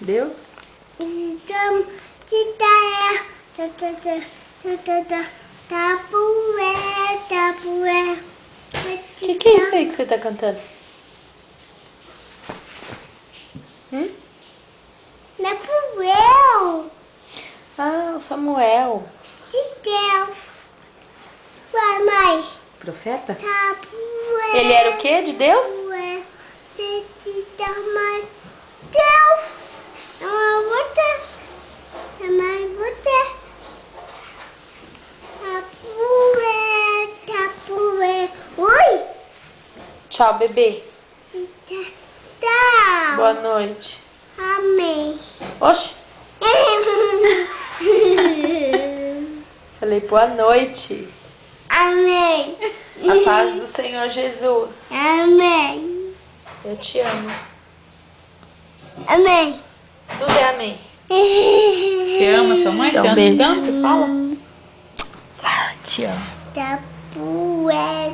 Deus? Que é isso aí que você tá cantando? Napoel Ah, o Samuel. de Deus. Vai, mãe. Profeta? Tapoel. Ele era o quê? De Deus? De Deus. Deus. Não, você. Também você. Tapoel. Ui. Tchau, bebê. Tá. Boa noite. Amém. Oxe, falei boa noite. Amém. A paz do Senhor Jesus. Amém. Eu te amo. Amém. Tudo é amém. Você ama sua mãe? Então, Você ama beijo. tanto? Fala. Te amo. Tapoé.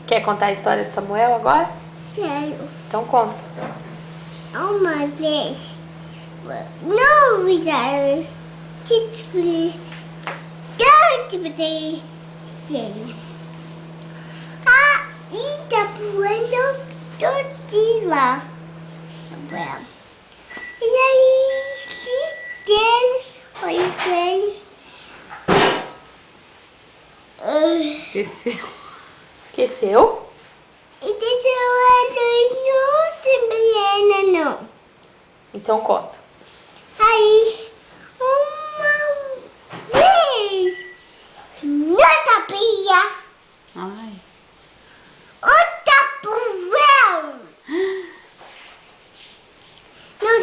Quer contar a história de Samuel agora? Quero Então conta. uma vez. Não, Vitória. Ah, Itapuã não tô lá. E aí, ele. Esqueceu. Esqueceu? E não. Então conta. Aí, uma vez, não sabia, Ai. o tapuão não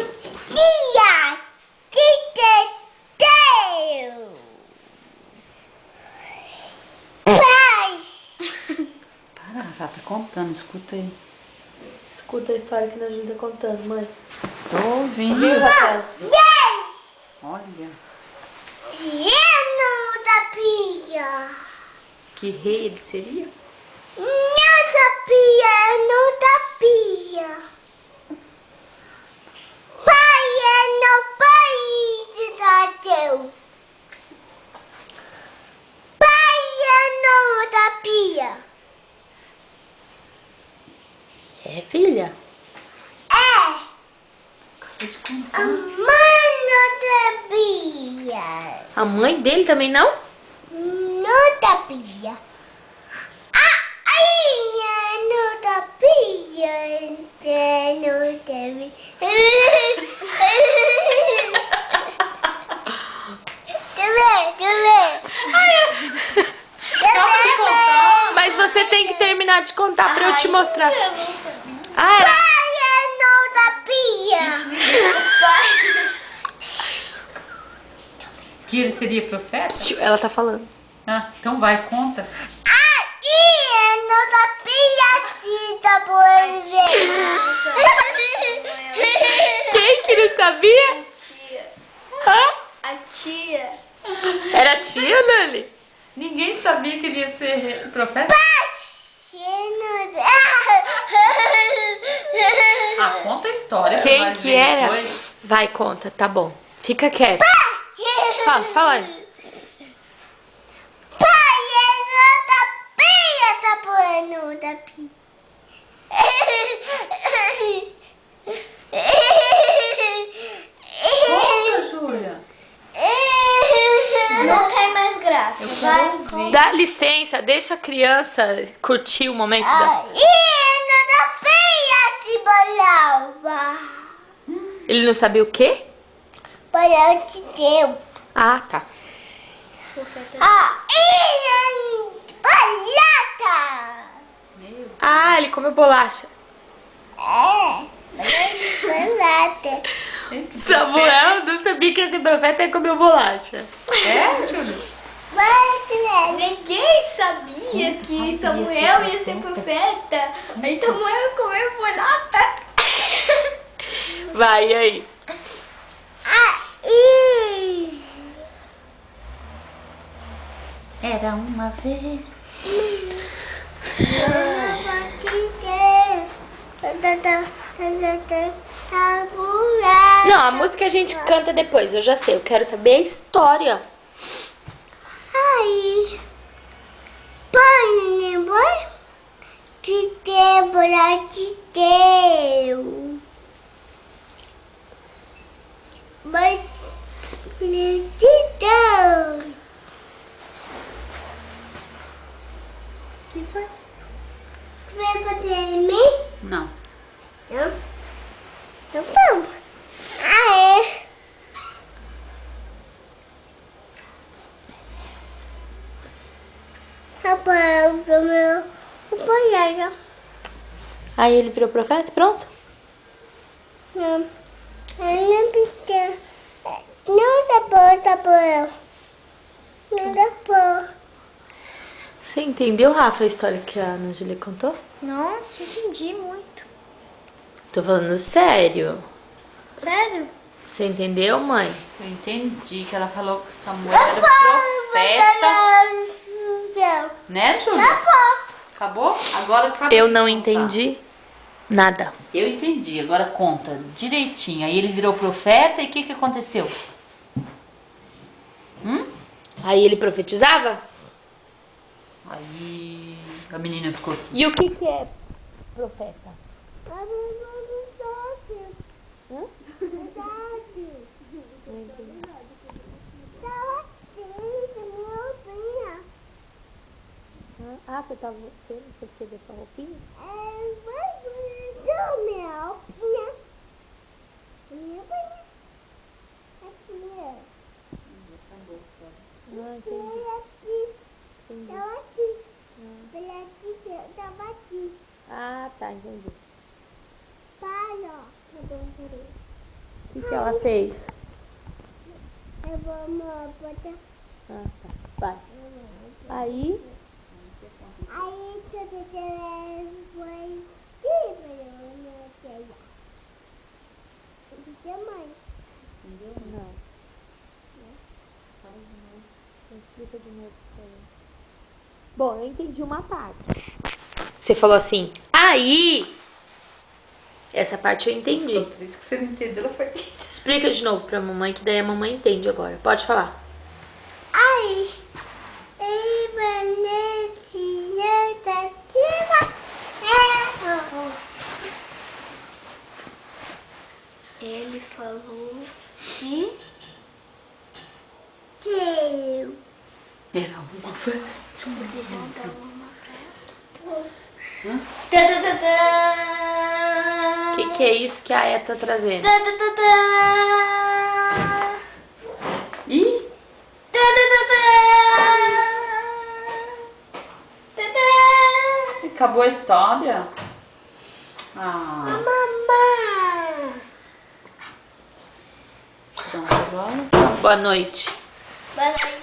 tinha Deus. Paz. Para, Rafa, tá contando, escuta aí. Escuta a história que a Júlia tá contando, mãe. Tô ouvindo. Viu, Rafael? Vez, Olha, Tino da pia. que rei ele seria? Não sabia, não sabia. Pai é no país da Deus. Pai é no da pia. É, filha? É, Acabei de a contar. mãe não sabia. A mãe dele também não? Não sabia. Aí não sabia, não teve. Mas você tem que terminar de contar pra eu te mostrar. Ah, era... Pai é não sabia. Que ele seria profeta? Ela tá falando. Ah, então vai, conta. Aí não sabia se tá por Quem que não sabia? Hã? A tia. Era a tia, Nani? Ninguém sabia que ele ia ser profeta? Ah, conta a história. Quem vai que ver era? depois. Vai, conta, tá bom. Fica quieto. Fala aí. Pai, eu não sabia tá por da pia. Conta, Júlia. Não tem mais graça. Eu quero ouvir. Dá licença, deixa a criança curtir o momento da... Aí não sabia se bolava. Ele não sabia o quê? Bolava de Deus. Ah, tá. Aí bolata. Ah, ele comeu bolacha. Bolata. Samuel não sabia que ia ser profeta e comeu bolacha. É, Júlia? Ninguém sabia que Samuel ia ser profeta. Aí Samuel comeu bolota. Vai, e aí? Era uma vez. Não, a música a gente canta depois, eu já sei. Eu quero saber a história. Ai, põe, boy, te deu, te deu. Mas, te deu. Que foi? Vai fazer em mim? Não. Não. Não vamos. Ah, é. Rapaz, o meu companheiro. Aí ele virou profeta, pronto? Não. Eu não precisa. Não dá pra, tá bom. Não dá pra. Você entendeu, Rafa, a história que a Ana Júlia contou? Nossa, entendi muito. Tô falando sério. Sério? Você entendeu, mãe? Eu entendi que ela falou que Samuel era profeta. Né, Júlia? Acabou? Agora acabou. Eu de não contar. entendi nada. Eu entendi, agora conta direitinho. Aí ele virou profeta e o que aconteceu? Aí ele profetizava? Aí a menina ficou. E o que é profeta? Ah, você tava vendo você fez essa roupinha? Não entendi. Ah, tá, entendi. O que ela fez? Ah, tá. Vai. Aí, Aí você foi mãe. não. Explica de novo pra mim. Bom, eu entendi uma parte. Você falou assim, aí. Essa parte eu entendi. Ficou triste que você não entendeu, ela foi. Explica de novo pra mamãe, que daí a mamãe entende agora. Pode falar. Aí, Ele falou que Era uma vez. você já dava uma O que é isso que a Aya tá trazendo? Ih, acabou a história? Ah, Mamãe. então agora. Boa noite. Boa noite.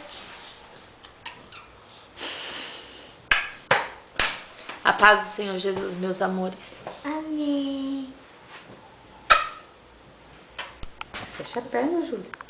A paz do Senhor Jesus, meus amores. Amém. Fecha a perna, Júlia.